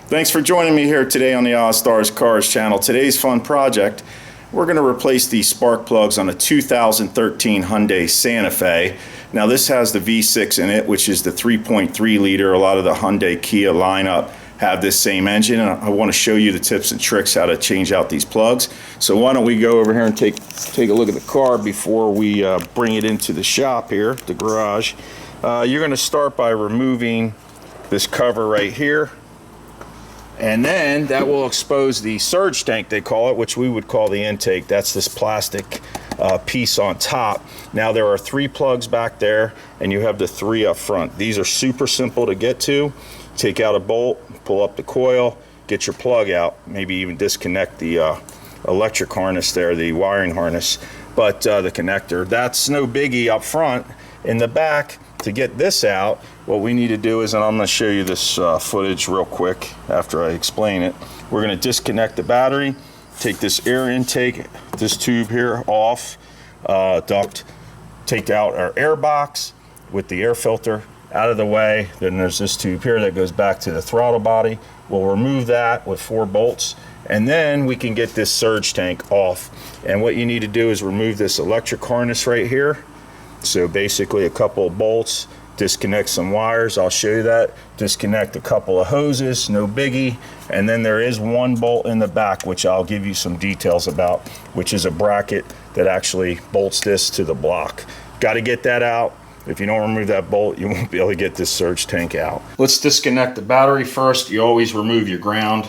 Thanks for joining me here today on the Ozzstar's Cars channel. Today's fun project, we're going to replace the spark plugs on a 2013 Hyundai Santa Fe. Now this has the V6 in it, which is the 3.3 liter. A lot of the Hyundai Kia lineup have this same engine, and I want to show you the tips and tricks how to change out these plugs. So why don't we go over here and take a look at the car before we bring it into the shop here, the garage. You're going to start by removing this cover right here. And then that will expose the surge tank, they call it, which we would call the intake. That's this plastic piece on top. Now there are 3 plugs back there, and you have the 3 up front. These are super simple to get to. Take out a bolt, pull up the coil, get your plug out, maybe even disconnect the electric harness there, the wiring harness, but the connector. That's no biggie up front. In the back, to get this out, what we need to do is, and I'm going to show you this footage real quick after I explain it. We're going to disconnect the battery, take this air intake, this tube here off, duct, take out our air box with the air filter out of the way. Then there's this tube here that goes back to the throttle body. We'll remove that with 4 bolts, and then we can get this surge tank off. And what you need to do is remove this electric harness right here. So basically a couple of bolts, disconnect some wires, I'll show you that, disconnect a couple of hoses, no biggie, and then there is 1 bolt in the back, which I'll give you some details about, which is a bracket that actually bolts this to the block. Got to get that out. If you don't remove that bolt, you won't be able to get this surge tank out. Let's disconnect the battery first. You always remove your ground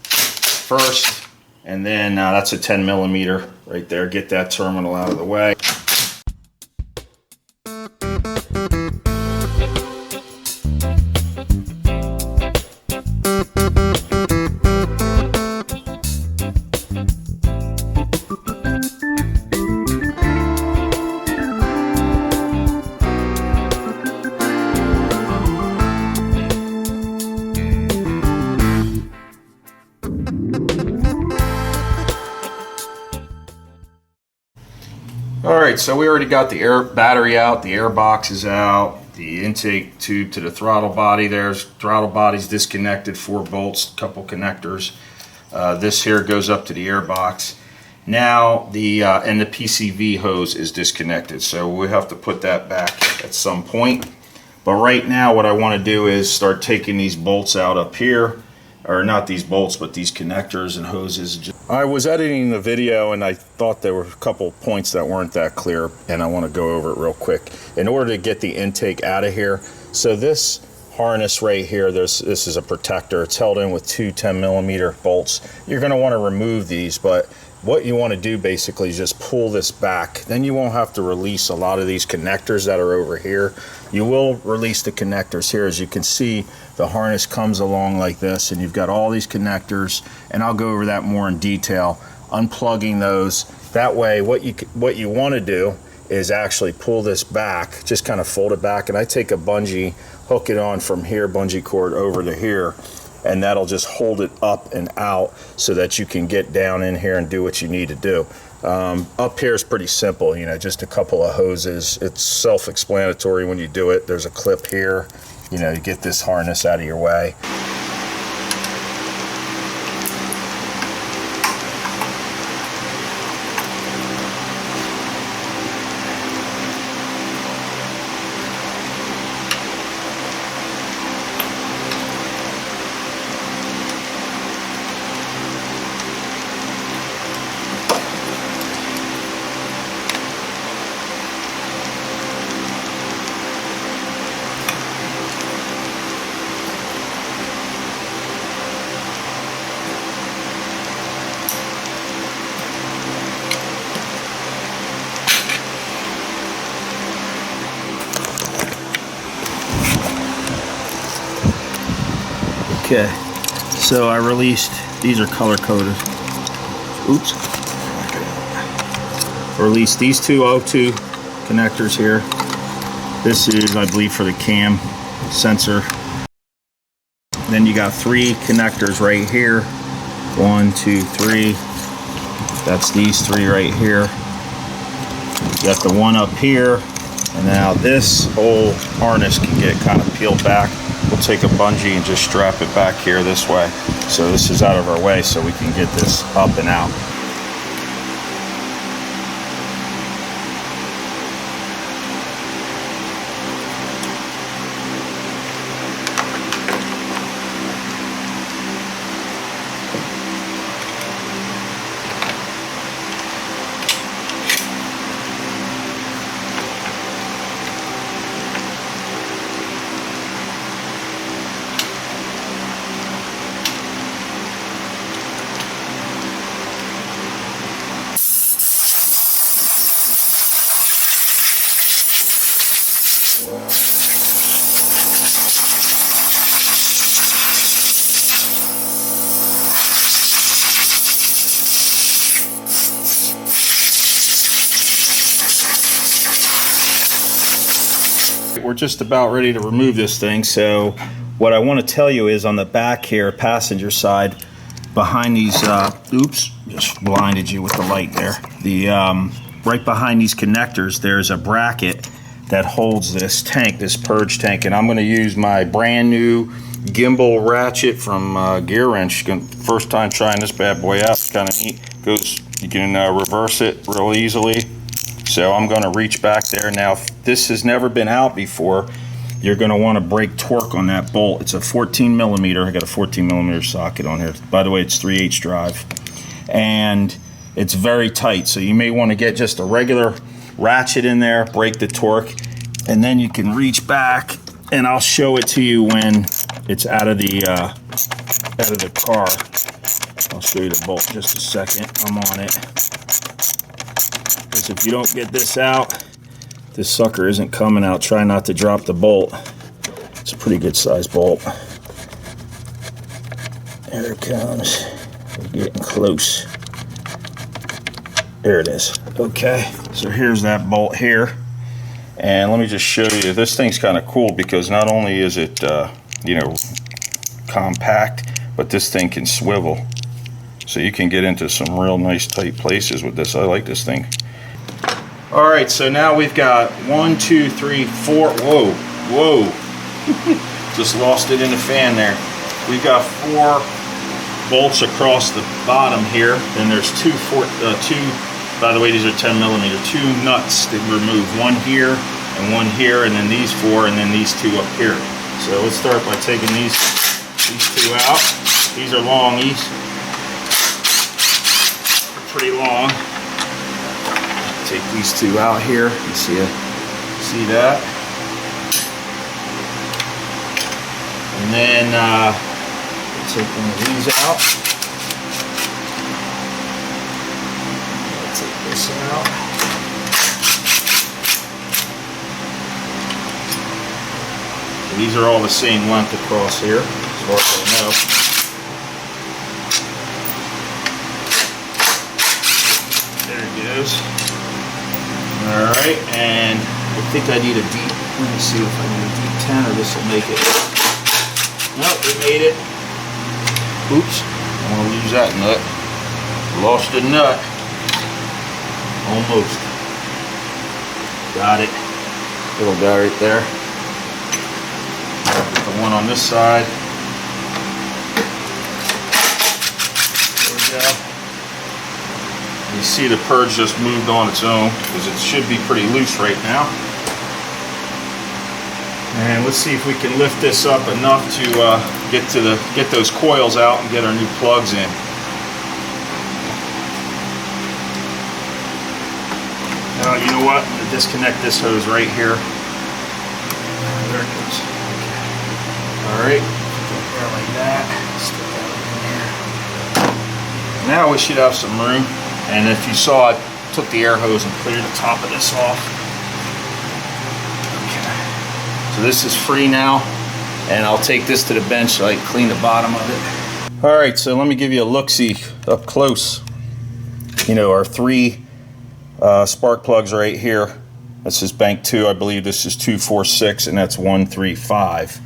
first, and then that's a 10 millimeter right there. Get that terminal out of the way. Alright, so we already got the air battery out, the air box is out, the intake tube to the throttle body. There's throttle body's disconnected, 4 bolts, couple connectors. This here goes up to the air box. Now and the PCV hose is disconnected, so we have to put that back at some point. But right now what I want to do is start taking these bolts out up here. Or not these bolts, but these connectors and hoses. I was editing the video and I thought there were a couple points that weren't that clear, and I want to go over it real quick. In order to get the intake out of here, so this harness right here, this is a protector. It's held in with 2 10 millimeter bolts. You're going to want to remove these, but what you want to do basically is just pull this back. Then you won't have to release a lot of these connectors that are over here. You will release the connectors here. As you can see, the harness comes along like this, and you've got all these connectors, and I'll go over that more in detail, unplugging those. That way what you want to do is actually pull this back, just kind of fold it back, and I take a bungee, hook it on from here, bungee cord over to here, and that'll just hold it up and out so that you can get down in here and do what you need to do. Up here is pretty simple, you know, just a couple of hoses. It's self-explanatory when you do it. There's a clip here, you know, to get this harness out of your way. Okay, so I released, these are color coded. Oops. Released these 2 O2 connectors here. This is, I believe, for the cam sensor. Then you got 3 connectors right here. 1, 2, 3. That's these 3 right here. You got the one up here, and now this whole harness can get kind of peeled back. we'll take a bungee and just strap it back here this way. So this is out of our way so we can get this up and out. We're just about ready to remove this thing. So what I want to tell you is on the back here, passenger side, behind these, oops, just blinded you with the light there. The right behind these connectors, there's a bracket that holds this tank, this purge tank, and I'm going to use my brand new gimbal ratchet from Gear Wrench. First time trying this bad boy out. It's kind of neat. Goes, you can reverse it real easily. So I'm going to reach back there. Now, if this has never been out before, you're going to want to break torque on that bolt. It's a 14 millimeter. I got a 14 millimeter socket on here. By the way, it's 3/8 drive. And it's very tight. So you may want to get just a regular ratchet in there, break the torque, and then you can reach back, and I'll show it to you when it's out of the car. I'll show you the bolt in just a second. I'm on it. Because if you don't get this out, this sucker isn't coming out. Try not to drop the bolt. It's a pretty good size bolt. There it comes. We're getting close. There it is. Okay, so here's that bolt here. And let me just show you. This thing's kind of cool because not only is it, you know, compact, but this thing can swivel. So you can get into some real nice tight places with this. I like this thing. All right, so now we've got 1, 2, 3, 4. Whoa. Just lost it in the fan there. We've got 4 bolts across the bottom here. Then there's two, by the way, these are 10 millimeter, 2 nuts to remove. One here and one here, and then these 4, and then these 2 up here. So let's start by taking these 2 out. These are longies. They're pretty long. Take these 2 out here. You see that? And then take one of these out. Take this out. And these are all the same length across here, as far as I know. There it goes. Alright, and I think I need a deep, let me see if I need a deep 10 or this will make it. Nope, it made it. Oops, I want to lose that nut. Lost the nut. Almost. Got it. Little guy right there. The one on this side. There we go. You see the purge just moved on its own because it should be pretty loose right now. And let's see if we can lift this up enough to get those coils out and get our new plugs in. Now you know what? I'm going to disconnect this hose right here. There it goes. Okay. All right. Like that. Stick that in there. Now we should have some room. And if you saw, I took the air hose and cleared the top of this off. Okay. So this is free now, and I'll take this to the bench so I can clean the bottom of it. All right, so let me give you a look-see up close. You know, our 3 spark plugs right here. This is bank 2, I believe this is 2, 4, 6, and that's 1, 3, 5.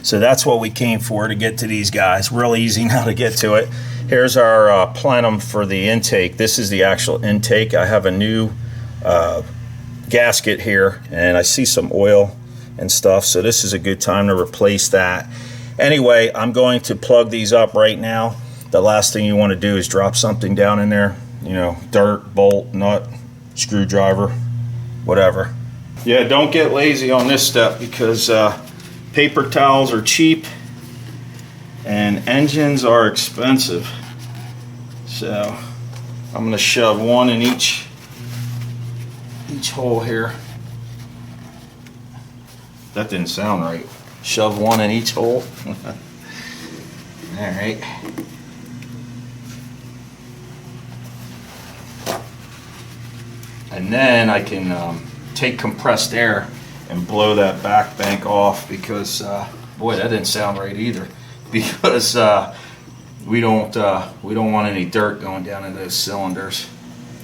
So that's what we came for to get to these guys. Real easy now to get to it. Here's our plenum for the intake. This is the actual intake. I have a new gasket here, and I see some oil and stuff. So this is a good time to replace that. Anyway, I'm going to plug these up right now. The last thing you want to do is drop something down in there, you know, dirt, bolt, nut, screwdriver, whatever. Yeah, don't get lazy on this step, because paper towels are cheap and engines are expensive. So I'm going to shove one in each hole here. That didn't sound right. Shove one in each hole. All right. And then I can take compressed air and blow that back bank off, because boy, that didn't sound right either, because we don't want any dirt going down in those cylinders.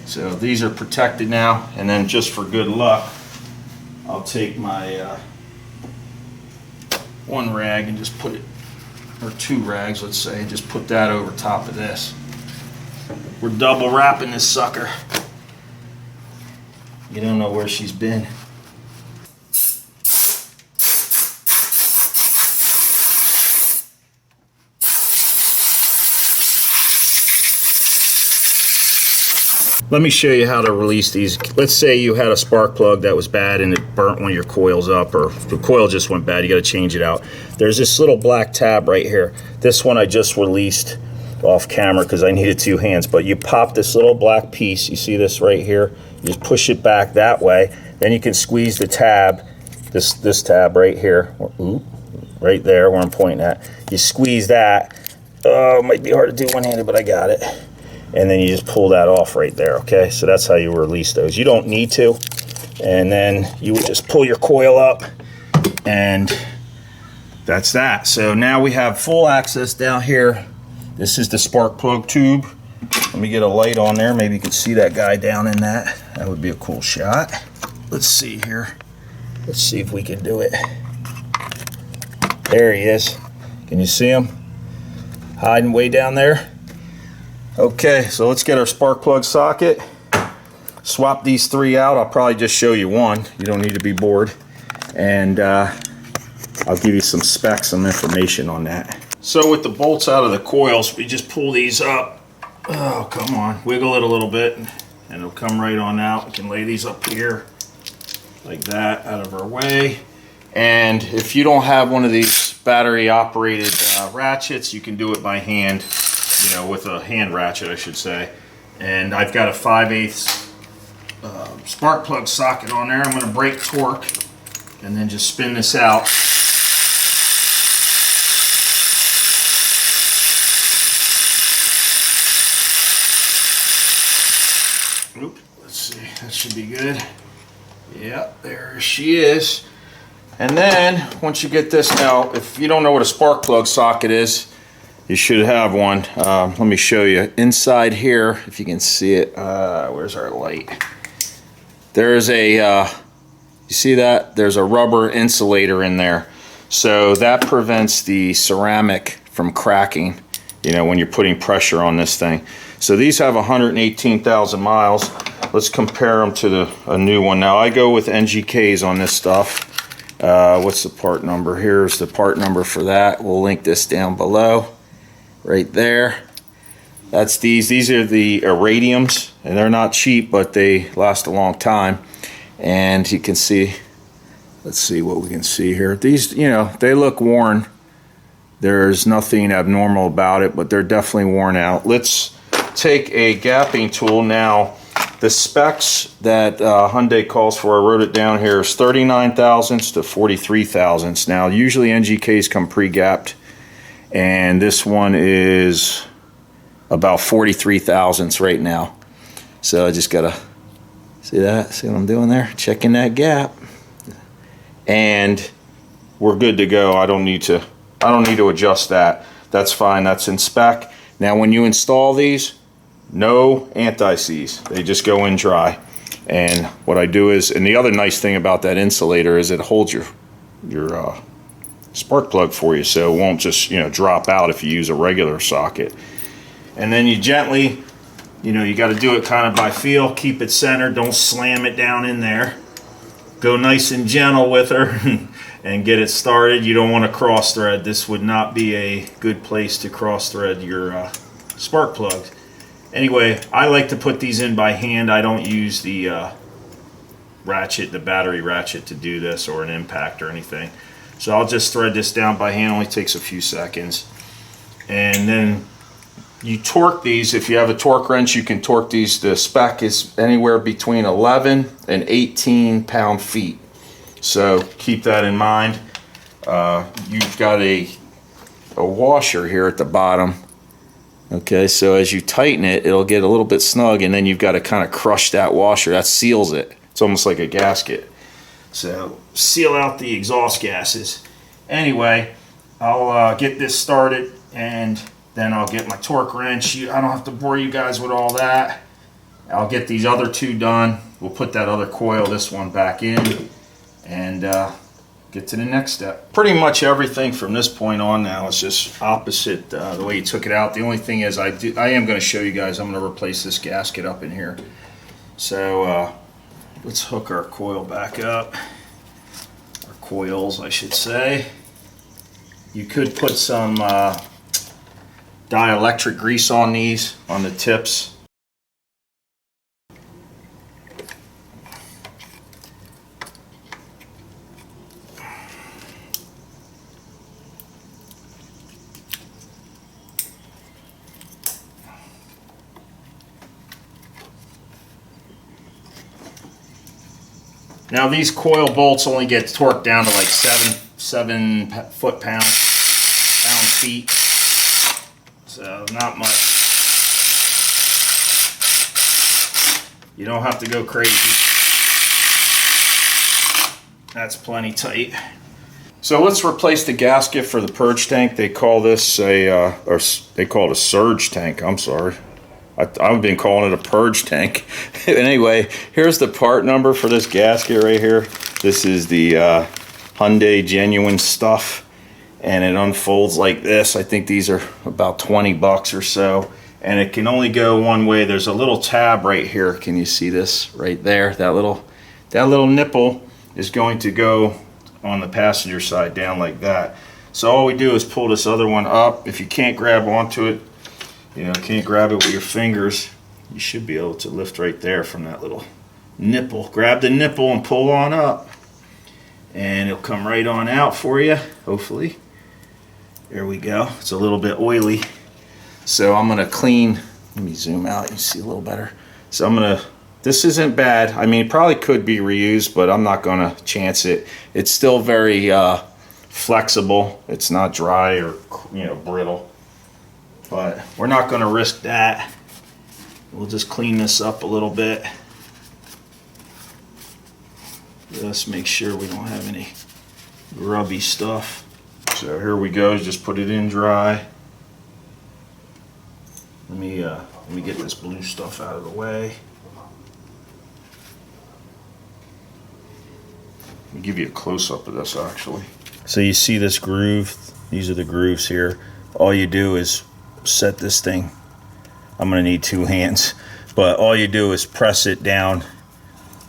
So these are protected now, and then just for good luck, I'll take my one rag and just put it, or two rags, let's say, and just put that over top of this. We're double wrapping this sucker. You don't know where she's been. Let me show you how to release these. Let's say you had a spark plug that was bad and it burnt one of your coils up, or the coil just went bad, you got to change it out. There's this little black tab right here. This one I just released off camera because I needed two hands, but you pop this little black piece, you see this right here, you just push it back that way, then you can squeeze the tab, this tab right here, right there where I'm pointing at. You squeeze that. Oh, it might be hard to do one-handed, but I got it. And then you just pull that off right there, okay? So that's how you release those. You don't need to. And then you would just pull your coil up, and that's that. So now we have full access down here. This is the spark plug tube. Let me get a light on there. Maybe you can see that guy down in that. That would be a cool shot. Let's see here. Let's see if we can do it. There he is. Can you see him? Hiding way down there. Okay, so let's get our spark plug socket. Swap these three out. I'll probably just show you one. You don't need to be bored. And I'll give you some specs, some information on that. So with the bolts out of the coils, we just pull these up. Oh, come on. Wiggle it a little bit, and it'll come right on out. We can lay these up here like that, out of our way. And if you don't have one of these battery operated ratchets, you can do it by hand. You know, with a hand ratchet, I should say. And I've got a 5/8 spark plug socket on there. I'm going to break torque and then just spin this out. Oop, let's see, that should be good. Yep, there she is. And then once you get this out, if you don't know what a spark plug socket is, you should have one. Let me show you. Inside here, if you can see it, where's our light? There's a, you see that? There's a rubber insulator in there. So that prevents the ceramic from cracking, you know, when you're putting pressure on this thing. So these have 118,000 miles. Let's compare them to a new one. Now I go with NGKs on this stuff. What's the part number? Here's the part number for that. We'll link this down below. Right there. That's these. These are the iridiums, and they're not cheap, but they last a long time. And you can see, let's see what we can see here. These, you know, they look worn. There's nothing abnormal about it, but they're definitely worn out. Let's take a gapping tool now. The specs that Hyundai calls for, I wrote it down here, is 39 thousandths to 43 thousandths. Now, usually NGKs come pre-gapped, and this one is about 43 thousandths right now. So I just gotta see that, see what I'm doing there, checking that gap, and we're good to go. I don't need to adjust that. That's fine. That's in spec. Now, when you install these, no anti-seize. They just go in dry. And what I do is, and the other nice thing about that insulator is it holds your spark plug for you, so it won't just, you know, drop out if you use a regular socket. And then you gently, you know, you got to do it kind of by feel. Keep it centered. Don't slam it down in there. Go nice and gentle with her. and get it started. You don't want to cross thread. This would not be a good place to cross thread your spark plugs. Anyway, I like to put these in by hand. I don't use the ratchet, the battery ratchet, to do this, or an impact or anything. So I'll just thread this down by hand. Only takes a few seconds. And then you torque these. If you have a torque wrench, you can torque these. The spec is anywhere between 11 and 18 pound-feet. So keep that in mind. You've got a washer here at the bottom. Okay, so as you tighten it, it'll get a little bit snug, and then you've got to kind of crush that washer. That seals it. It's almost like a gasket. So seal out the exhaust gases. Anyway, I'll get this started, and then I'll get my torque wrench. I don't have to bore you guys with all that. I'll get these other two done. We'll put that other coil, this one, back in, and get to the next step. Pretty much everything from this point on now is just opposite the way you took it out. The only thing is I am going to show you guys, I'm going to replace this gasket up in here. So let's hook our coil back up. Our coils, I should say. You could put some dielectric grease on these, on the tips. Now these coil bolts only get torqued down to like 7 pound-feet. So not much. You don't have to go crazy. That's plenty tight. So let's replace the gasket for the purge tank. They call this they call it a surge tank. I'm sorry. I've been calling it a purge tank. Anyway, here's the part number for this gasket right here. This is the Hyundai genuine stuff, and it unfolds like this. I think these are about 20 bucks or so, and it can only go one way. There's a little tab right here. Can you see this right there? That little nipple is going to go on the passenger side down like that. So all we do is pull this other one up. If you can't grab onto it, can't grab it with your fingers, you should be able to lift right there from that little nipple. Grab the nipple and pull on up, and it'll come right on out for you, hopefully. There we go. It's a little bit oily, so I'm gonna clean. Let me zoom out, you see a little better. So this isn't bad. I mean, it probably could be reused, but I'm not gonna chance it. It's still very flexible. It's not dry or brittle. But we're not going to risk that. We'll just clean this up a little bit. Just make sure we don't have any grubby stuff. So here we go. Just put it in dry. Let me get this blue stuff out of the way. Let me give you a close-up of this, actually. So you see this groove? These are the grooves here. All you do is set this thing. I'm gonna need 2 hands, but all you do is press it down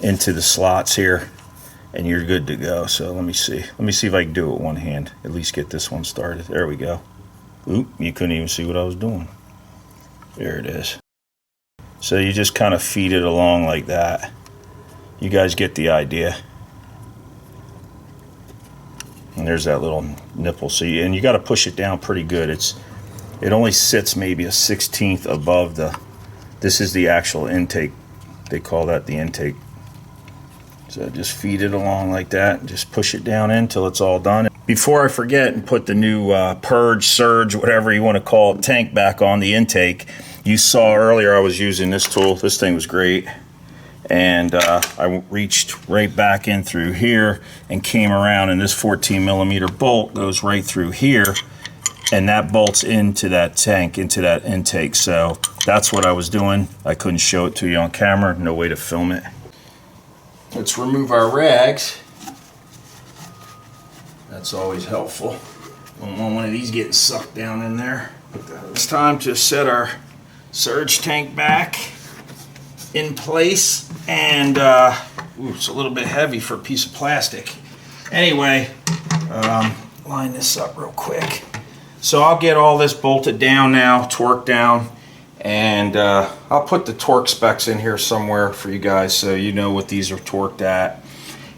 into the slots here, and you're good to go. So let me see if I can do it with one hand. At least get this one started. There we go. Oop, you couldn't even see what I was doing. There it is. So you just kind of feed it along like that. You guys get the idea. And there's that little nipple. And you got to push it down pretty good. It only sits maybe a 1/16 above this is the actual intake. They call that the intake. So just feed it along like that, and just push it down in until it's all done. Before I forget and put the new purge, surge, whatever you want to call it, tank back on the intake. You saw earlier I was using this tool. This thing was great. And I reached right back in through here and came around, and this 14mm bolt goes right through here, and that bolts into that tank, into that intake. So that's what I was doing. I couldn't show it to you on camera, no way to film it. Let's remove our rags. That's always helpful. Don't want one of these getting sucked down in there. It's time to set our surge tank back in place, and ooh, it's a little bit heavy for a piece of plastic. Anyway, Line this up real quick. So I'll get all this bolted down now, torqued down, and I'll put the torque specs in here somewhere for you guys so you know what these are torqued at.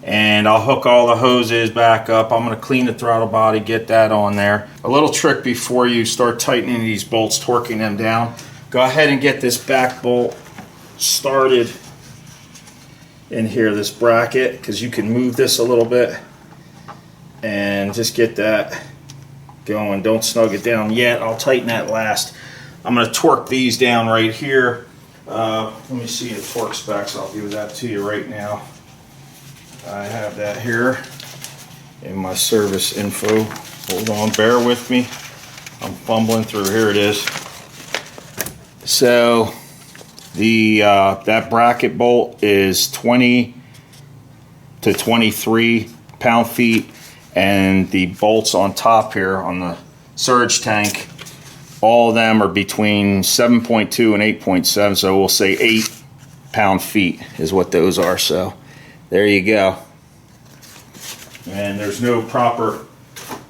And I'll hook all the hoses back up. I'm going to clean the throttle body, get that on there. A little trick before you start tightening these bolts, torquing them down, go ahead and get this back bolt started in here, this bracket, because you can move this a little bit and just get that going. Don't snug it down yet. I'll tighten that last. I'm going to torque these down right here. Let me see the torque specs. I'll give that to you right now. I have that here in my service info. Hold on, bear with me. I'm fumbling through. Here it is. So the that bracket bolt is 20 to 23 pound-feet, and the bolts on top here on the surge tank, all of them are between 7.2 and 8.7, so we'll say 8 pound-feet is what those are. So there you go. And there's no proper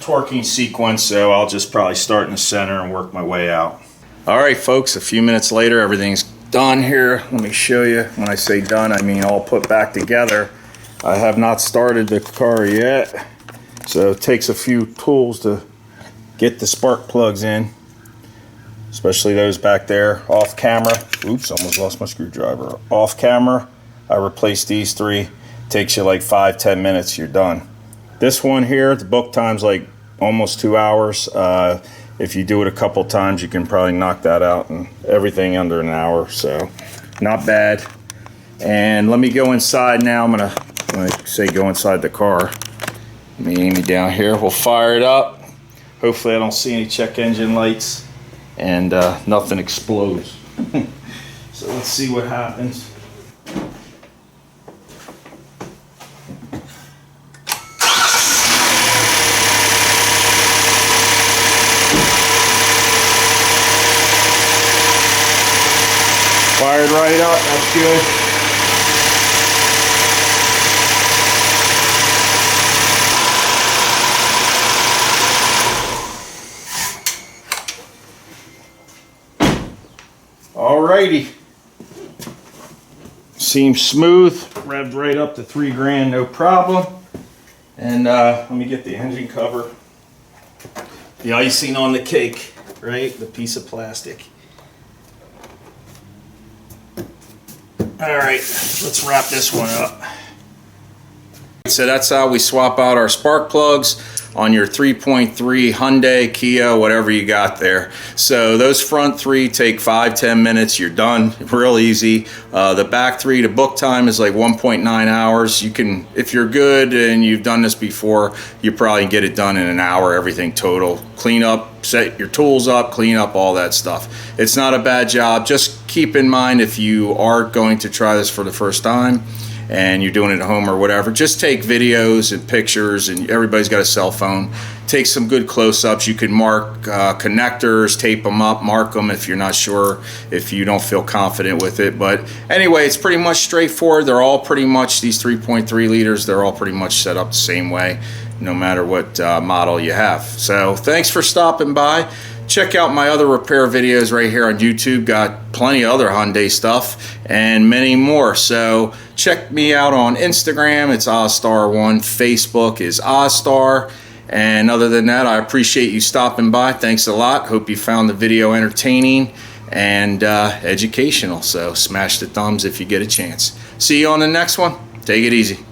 torquing sequence, so I'll just probably start in the center and work my way out. All right, folks, a few minutes later, everything's done here. Let me show you. When I say done, I mean all put back together. I have not started the car yet, so it takes a few tools to get the spark plugs in, especially those back there. Off camera, oops, almost lost my screwdriver. Off camera, I replaced these 3. Takes you like 5-10 minutes, you're done. This one here, the book time's like almost 2 hours. If you do it a couple times, you can probably knock that out, and everything under an hour, so not bad. And let me go inside now. When I say go inside the car, let me aim it down here. We'll fire it up. Hopefully I don't see any check engine lights and nothing explodes. So let's see what happens. Fired right up, that's good. Alrighty. Seems smooth, revved right up to 3 grand, no problem. And let me get the engine cover. The icing on the cake, right? The piece of plastic. All right, let's wrap this one up. So that's how we swap out our spark plugs on your 3.3 Hyundai, Kia, whatever you got there. So those front 3 take 5-10 minutes. You're done. Real easy. The back 3, the book time is like 1.9 hours. You can, if you're good and you've done this before, you probably get it done in an hour, everything total. Clean up, set your tools up, clean up, all that stuff. It's not a bad job. Just keep in mind, if you are going to try this for the first time and you're doing it at home or whatever, just take videos and pictures, and everybody's got a cell phone. Take some good close-ups. You can mark connectors, tape them up, mark them if you're not sure, if you don't feel confident with it. But anyway, it's pretty much straightforward. They're all pretty much, these 3.3 liters, they're all pretty much set up the same way, no matter what model you have. So thanks for stopping by. Check out my other repair videos right here on YouTube. Got plenty of other Hyundai stuff and many more. So check me out on Instagram. It's Ozzstar1. Facebook is Ozzstar. And other than that, I appreciate you stopping by. Thanks a lot. Hope you found the video entertaining and educational. So smash the thumbs if you get a chance. See you on the next one. Take it easy.